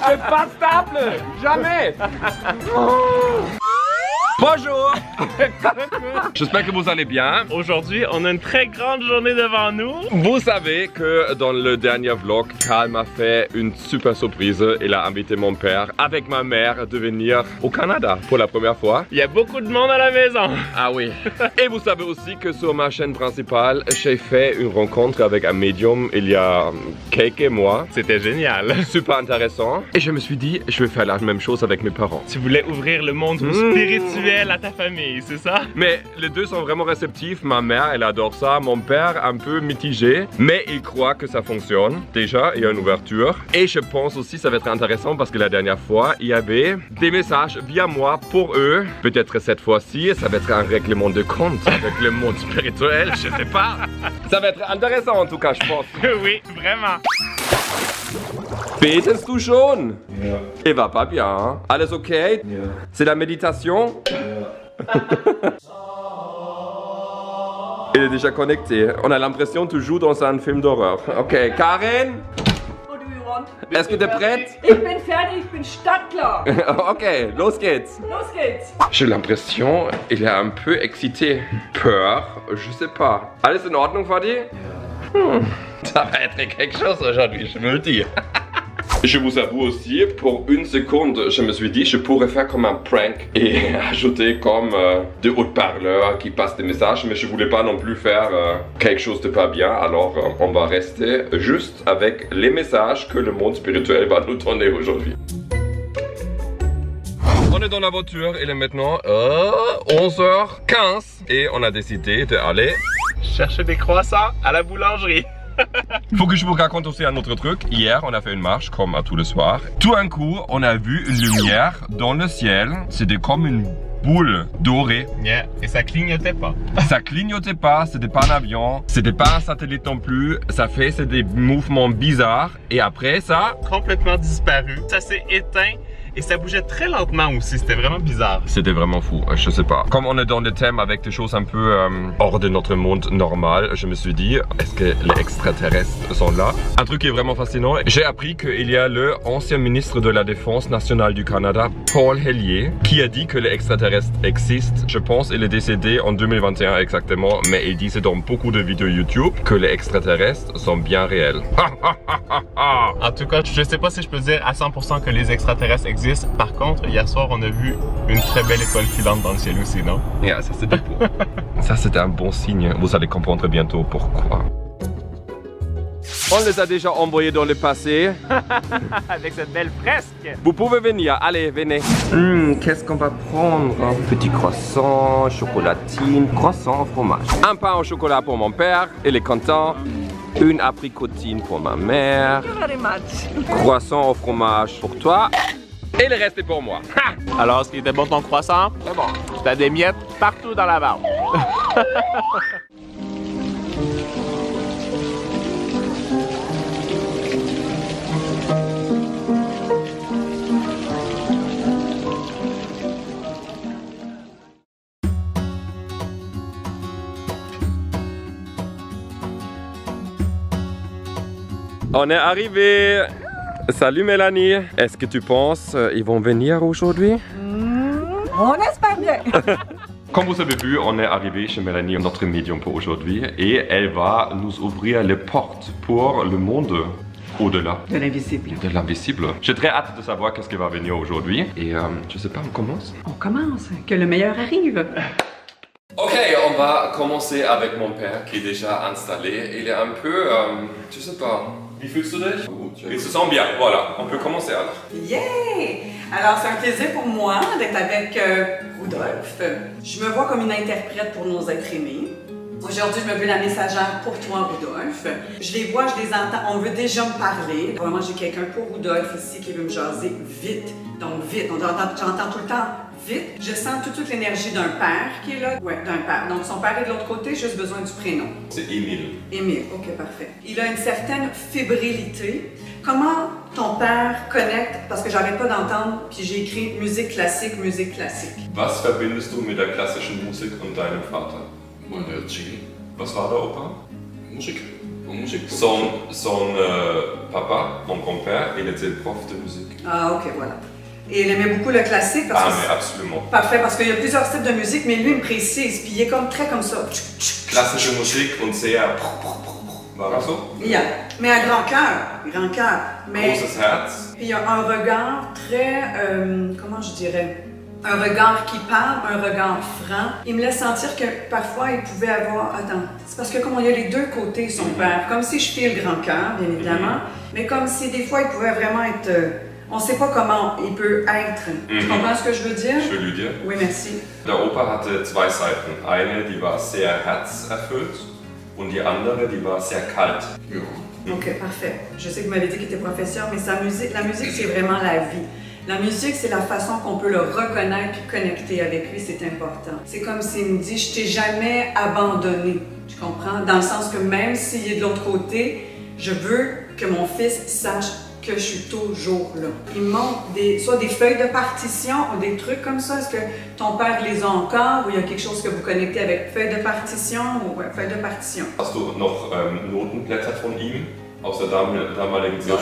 fais pas stable. Jamais. Bonjour. J'espère que vous allez bien. Aujourd'hui, on a une très grande journée devant nous. Vous savez que dans le dernier vlog, Karl m'a fait une super surprise. Il a invité mon père avec ma mère de venir au Canada pour la première fois. Il y a beaucoup de monde à la maison. Ah oui. Et vous savez aussi que sur ma chaîne principale, j'ai fait une rencontre avec un médium il y a quelques mois. C'était génial. Super intéressant. Et je me suis dit, je vais faire la même chose avec mes parents. Tu voulais ouvrir le monde spirituel à ta famille, c'est ça? Mais les deux sont vraiment réceptifs. Ma mère, elle adore ça. Mon père, un peu mitigé. Mais il croit que ça fonctionne. Déjà, il y a une ouverture. Et je pense aussi que ça va être intéressant parce que la dernière fois, il y avait des messages via moi pour eux. Peut-être cette fois-ci, ça va être un règlement de compte avec le monde spirituel. Je sais pas. Ça va être intéressant en tout cas, je pense. Oui, vraiment. Betest du schon? Ja. Il va pas bien, hein? Alles okay? Ja. C'est la méditation? Ja. Il est déjà connecté. On a l'impression que tu joues dans un film d'horreur. Ok, Karen? What do you want? Est-ce que tu es prête? Ich bin fertig, ich bin startklar. Ok, los geht's. Los geht's. J'ai l'impression il est un peu excité. Peur? Je sais pas. Alles in Ordnung, Fadi? Ça va être quelque chose aujourd'hui, je me le dis. Je vous avoue aussi, pour une seconde, je me suis dit je pourrais faire comme un prank et ajouter comme des haut-parleurs qui passent des messages, mais je voulais pas non plus faire quelque chose de pas bien, alors on va rester juste avec les messages que le monde spirituel va nous donner aujourd'hui. On est dans la voiture, il est maintenant 11h15 et on a décidé d'aller Chercher des croissants à la boulangerie. Faut que je vous raconte aussi un autre truc. Hier, on a fait une marche comme à tous les soirs. Tout d'un coup, on a vu une lumière dans le ciel. C'était comme une boule dorée. Yeah. Et ça clignotait pas. Ça clignotait pas, c'était pas un avion, c'était pas un satellite non plus. Ça faisait des mouvements bizarres. Et après ça... Complètement disparu. Ça s'est éteint. Et ça bougeait très lentement aussi, c'était vraiment bizarre. C'était vraiment fou, je sais pas. Comme on est dans des thèmes avec des choses un peu hors de notre monde normal, je me suis dit, est-ce que les extraterrestres sont là? Un truc qui est vraiment fascinant, j'ai appris qu'il y a le ancien ministre de la Défense nationale du Canada, Paul Hellyer, qui a dit que les extraterrestres existent. Je pense qu'il est décédé en 2021 exactement, mais il disait dans beaucoup de vidéos YouTube que les extraterrestres sont bien réels. En tout cas, je sais pas si je peux dire à 100% que les extraterrestres existent. Par contre, hier soir, on a vu une très belle étoile filante dans le ciel aussi, non? Yeah, ça c'était beau. Ça c'était un bon signe. Vous allez comprendre bientôt pourquoi. On les a déjà envoyés dans le passé. Avec cette belle fresque. Vous pouvez venir, allez, venez. Qu'est-ce qu'on va prendre? Petit croissant, chocolatine, croissant au fromage. Un pain au chocolat pour mon père, il est content. Une apricotine pour ma mère. Thank you very much. Croissant au fromage pour toi. Et le reste est pour moi. Alors, est-ce qu'il était bon ton croissant? C'est bon. T'as des miettes partout dans la barbe. On est arrivé. Salut Mélanie. Est-ce que tu penses ils vont venir aujourd'hui? On espère bien. Comme vous avez vu, on est arrivé chez Mélanie, notre médium pour aujourd'hui, et elle va nous ouvrir les portes pour le monde au-delà. De l'invisible. De l'invisible. J'ai très hâte de savoir qu'est-ce qui va venir aujourd'hui. Et je sais pas, on commence? On commence. Que le meilleur arrive. Ok, on va commencer avec mon père qui est déjà installé. Il est un peu, je sais pas. Wie fühlst du dich? Il se sent bien, voilà. On peut commencer alors. Yeah! Alors, c'est un plaisir pour moi d'être avec Rudolph. Je me vois comme une interprète pour nos êtres aimés. Aujourd'hui, je me veux la messagère pour toi, Rudolph. Je les vois, je les entends. On veut déjà me parler. Vraiment, j'ai quelqu'un pour Rudolph ici qui veut me jaser vite. Donc, vite. J'entends tout le temps vite. Je sens toute l'énergie d'un père qui est là. Ouais, d'un père. Donc, son père est de l'autre côté, juste besoin du prénom. C'est Émile. Émile, ok, parfait. Il a une certaine fébrilité. Comment ton père connecte, parce que j'arrête pas d'entendre, puis j'ai écrit musique classique, musique classique. Was verbindest du mit der klassischen Musik und deinem Vater? Meine Genie. Was war da, Opa? Musik. Musik. Son papa, mon grand-père, il était prof de musique. Ah, ok, voilà. Et il aimait beaucoup le classique parce que... mais absolument. Parfait, parce qu'il y a plusieurs types de musique, mais lui, il me précise, puis il est comme très comme ça. Klassische Musik und sehr... War das so? Yeah. Mais à grand cœur. Mais Großes Herz. il y a un regard très, comment je dirais, un regard qui parle, un regard franc. Il me laisse sentir que parfois il pouvait avoir... Attends, c'est parce que comme il y a les deux côtés, son père, comme si je fais le grand cœur, bien évidemment, mais comme si des fois il pouvait vraiment être... on ne sait pas comment il peut être. Tu comprends ce que je veux dire? Je veux lui dire. Oui, merci. Der Opa hatte zwei Seiten. Eine, die war sehr herzerfüllt und die andere, die war sehr kalt. Ja. Ok, parfait. Je sais que vous m'avez dit qu'il était professeur, mais la musique, c'est vraiment la vie. La musique, c'est la façon qu'on peut le reconnaître et connecter avec lui, c'est important. C'est comme s'il me dit, je t'ai jamais abandonné. Tu comprends? Dans le sens que même s'il est de l'autre côté, je veux que mon fils sache que je suis toujours là. Il me montre soit des feuilles de partition ou des trucs comme ça. Est-ce que ton père les a encore ou il y a quelque chose que vous connectez avec feuilles de partition ou feuilles de partition? Hast du noch Notenblätter von ihm aus der damaligen Zeit?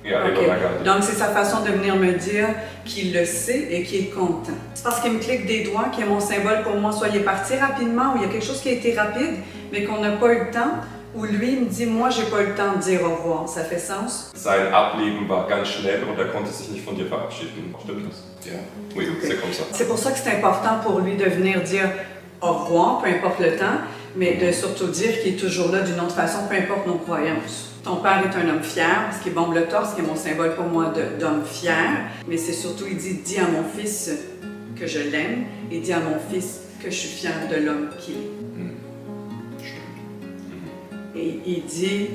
Ja, Okay. Donc c'est sa façon de venir me dire qu'il le sait et qu'il est content. C'est parce qu'il me clique des doigts qu'il y a mon symbole pour moi. Soit il est parti rapidement ou il y a quelque chose qui a été rapide mais qu'on n'a pas eu le temps. Ou lui il me dit, moi j'ai pas eu le temps de dire au revoir. Ça fait sens? Sein Ableben war ganz schnell und er konnte sich nicht von dir verabschieden. Stimmt das? Ja. Oui, Okay. c'est comme ça. C'est pour ça que c'est important pour lui de venir dire au revoir, peu importe le temps, mais de surtout dire qu'il est toujours là d'une autre façon, peu importe nos croyances. Ton père est un homme fier, parce qu'il bombe le torse, qui est mon symbole pour moi d'homme fier, mais c'est surtout, il dit, dis à mon fils que je l'aime, et dis à mon fils que je suis fier de l'homme qu'il est. Et il dit,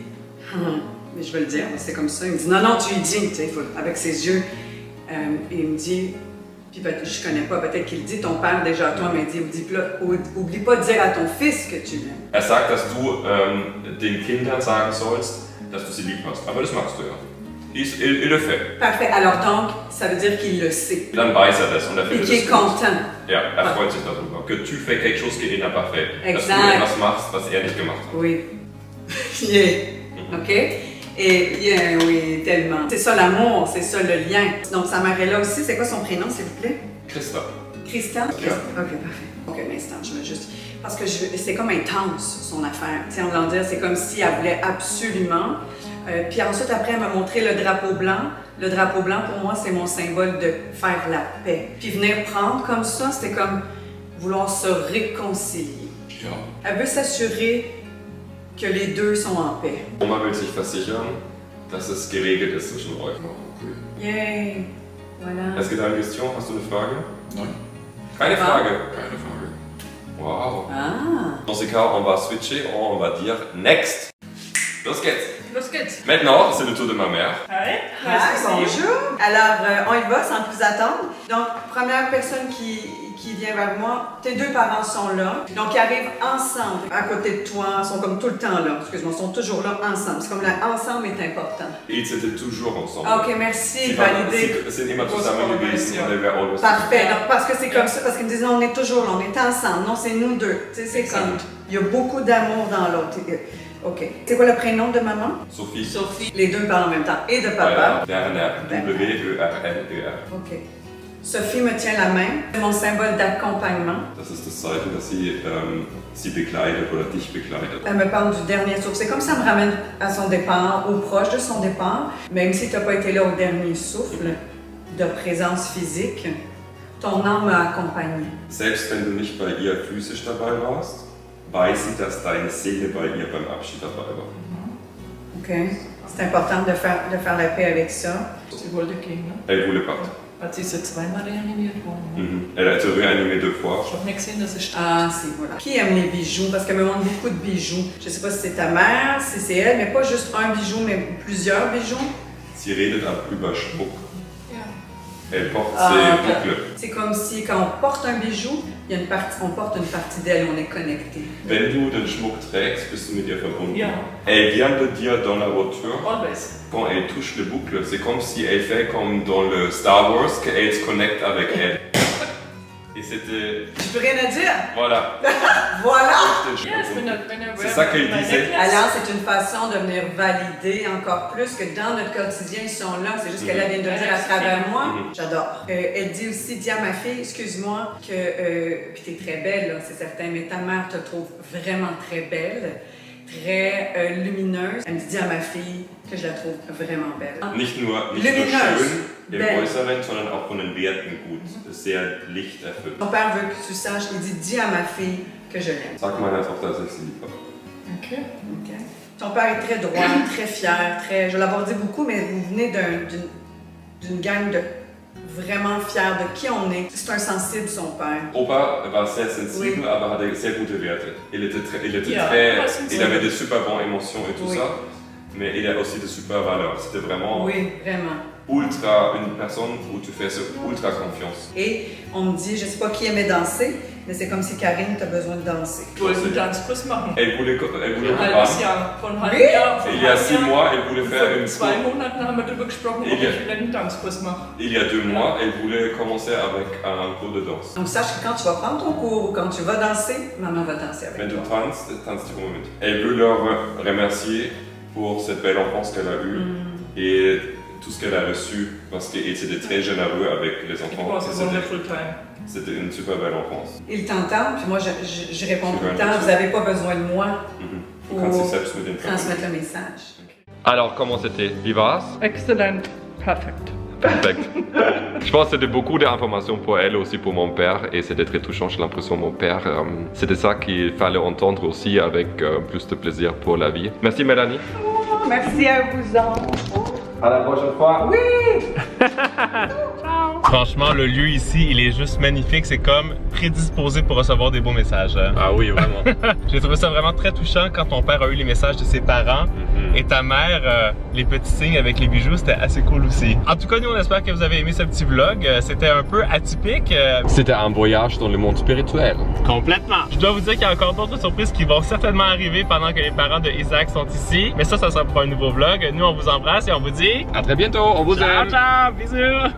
mais je vais le dire, c'est comme ça, il me dit, non, non, tu lui dis, tu sais, avec ses yeux, et il me dit, puis je connais pas, peut-être qu'il dit, ton père déjà à toi, mais il dit, oublie pas de dire à ton fils que tu l'aimes. Er sagt, dass du den Kindern sagen sollst, dass du sie lieb hast. Aber das machst du ja. Il le fait. Parfait. Alors donc, ça veut dire qu'il le sait. Dann weiß er das und er Et findet qu'il est es gut. content. Ja, er freut sich darüber. Que tu fais quelque chose qu'il n'a pas fait. Dass du Exact. etwas machst, was er nicht gemacht hat. Oui. Yeah. OK? Et yeah, oui, tellement. C'est ça l'amour, c'est ça le lien. Donc sa mère est là aussi. C'est quoi son prénom, s'il vous plaît? Christa. Christian? Yeah. OK, parfait. OK, un instant, je veux juste... Parce que c'est comme intense, son affaire. Tu sais, on va dire, c'est comme si elle voulait absolument... puis ensuite, après, elle m'a montré le drapeau blanc. Le drapeau blanc, pour moi, c'est mon symbole de faire la paix. Puis venir prendre comme ça, c'était comme vouloir se réconcilier. Ja. Elle veut s'assurer que les deux sont en paix. Oma will sich versichern, dass es geregelt ist zwischen euch. Okay. Yay! Voilà. Est-ce que tu as une question? Hast du eine Frage? Nein, Keine Frage. keine Frage. Wow. Ah! Dans ce cas, on va switcher, on va dire next. Los geht's. Los geht's! Maintenant, c'est le tour de ma mère. Hi, bonjour! Alors, on y va sans plus attendre. Donc, première personne qui vient vers moi, tes deux parents sont là. Donc, ils arrivent ensemble, à côté de toi, ils sont comme tout le temps là. Excuse-moi, ils sont toujours là ensemble. C'est comme l'ensemble est important. Ils étaient toujours ensemble. Ok, merci, validé. Sie sind immer zusammen gewesen und they were always Parfait, donc, parce que c'est comme ça, parce qu'ils me disent non, on est toujours là, on est ensemble, non, c'est nous deux. Tu sais, c'est comme, il y a beaucoup d'amour dans l'autre. Ok. C'est quoi le prénom de maman? Sophie. Sophie. Les deux parlent en même temps. Et de papa. Werner. W-E-R-N-E-R. Ok. Sophie me tient la main. C'est mon symbole d'accompagnement. Das ist das Zeichen, dass sie begleitet oder dich begleitet. Elle me parle du dernier souffle. C'est comme ça me ramène à son départ, ou proche de son départ. Même si tu n'as pas été là au dernier souffle de présence physique, ton âme m'a accompagné. Selbst wenn du nicht bei ihr physisch dabei warst, weiß sie, dass deine Seele bei ihr beim Abschied dabei war. Ok. C'est important de faire la paix avec ça. Sie wollte gehen, ne? Elle voulait partir. Hat sie zweimal réanimiert worden. Elle a été réanimée 2 fois. Ich habe nicht gesehen, dass es stimmt. Ah, si, voilà. Qui aime les bijoux? Parce qu'elle me montre beaucoup de bijoux. Je ne sais pas si c'est ta mère, si c'est elle, mais pas juste un bijou, mais plusieurs bijoux. Sie redet auch über Schmuck. Ja. Elle porte Ah, ses boucles. C'est comme si quand on porte un bijou, il y a une partie, on porte une partie d'elle, on est connecté. Wenn du den Schmuck trägst, bist du mit ihr verbunden. Ja. Elle vient de dire dans la voiture, Always. quand elle touche les boucles, c'est comme si elle fait comme dans le Star Wars, qu'elle se connecte avec elle. Et c'était... Je peux rien à dire. Voilà. Voilà. C'est ça qu'elle disait. Alors, c'est une façon de venir valider encore plus que dans notre quotidien, ils sont là. C'est juste qu'elle vient de le dire à travers moi. J'adore. Elle dit aussi, dis à ma fille, excuse-moi, que... puis t'es très belle, là, c'est certain, mais ta mère te trouve vraiment très belle, très lumineuse. Elle me dit, dis à ma fille que je la trouve vraiment belle. Nicht nur schön im Äußeren, sondern auch von den Werten gut. Sehr lichterfüllt. Ton père veut que tu saches, il dit, dis à ma fille que je l'aime. Sag meiner Tochter, dass ich sie liebe. Ok. Okay. Ton père est très droit, très fier, très... Je vais l'avoir dit beaucoup, mais vous venez d'une gang de vraiment fiers de qui on est. C'est un sensible, son père. Opa war sehr sensibel, aber hatte sehr gute Werte. Il avait de super bonnes émotions et tout ça, mais il a aussi de super valeurs. C'était vraiment... Oui, vraiment. Ultra, une personne où tu fais ultra confiance. Et on me dit, je sais pas qui aimait danser, mais c'est comme si Karine, t'as besoin de danser. Ich wollte einen Tanzkurs machen. Elle voulait Ein halbes Jahr. Vor einem halben Oui. Jahr. Il y a 6 mois, elle voulait faire une... Vor 2 Monaten haben wir darüber gesprochen, ob ich einen Tanzkurs mache. Il y a 2 mois, elle voulait commencer avec un cours de danse. Donc sache que quand tu vas prendre ton cours ou quand tu vas danser, maman va danser avec Mais toi. du tanzt du Moment. Elle veut leur remercier pour cette belle enfance qu'elle a eue et tout ce qu'elle a reçu parce qu'elle était très généreux avec les enfants. C'était une super belle enfance. Ils t'entendent, puis moi je réponds tout le temps, vous n'avez pas besoin de moi pour transmettre le message. Alors, comment c'était? Wie war's? Excellent. Perfect. Perfect. Je pense que c'était beaucoup d'informations pour elle, aussi pour mon père, et c'était très touchant. J'ai l'impression que mon père, c'était ça qu'il fallait entendre aussi avec plus de plaisir pour la vie. Merci Mélanie. Merci à vous autres. À la prochaine fois. Oui! Franchement, le lieu ici, il est juste magnifique. C'est comme prédisposé pour recevoir des beaux messages. Ah oui, vraiment. J'ai trouvé ça vraiment très touchant quand ton père a eu les messages de ses parents. Et ta mère, les petits signes avec les bijoux, c'était assez cool aussi. En tout cas, nous, on espère que vous avez aimé ce petit vlog. C'était un peu atypique. C'était un voyage dans le monde spirituel. Complètement. Je dois vous dire qu'il y a encore d'autres surprises qui vont certainement arriver pendant que les parents de Isaac sont ici. Mais ça sera pour un nouveau vlog. Nous, on vous embrasse et on vous dit... À très bientôt, on vous aime. Ciao, ciao, bisous.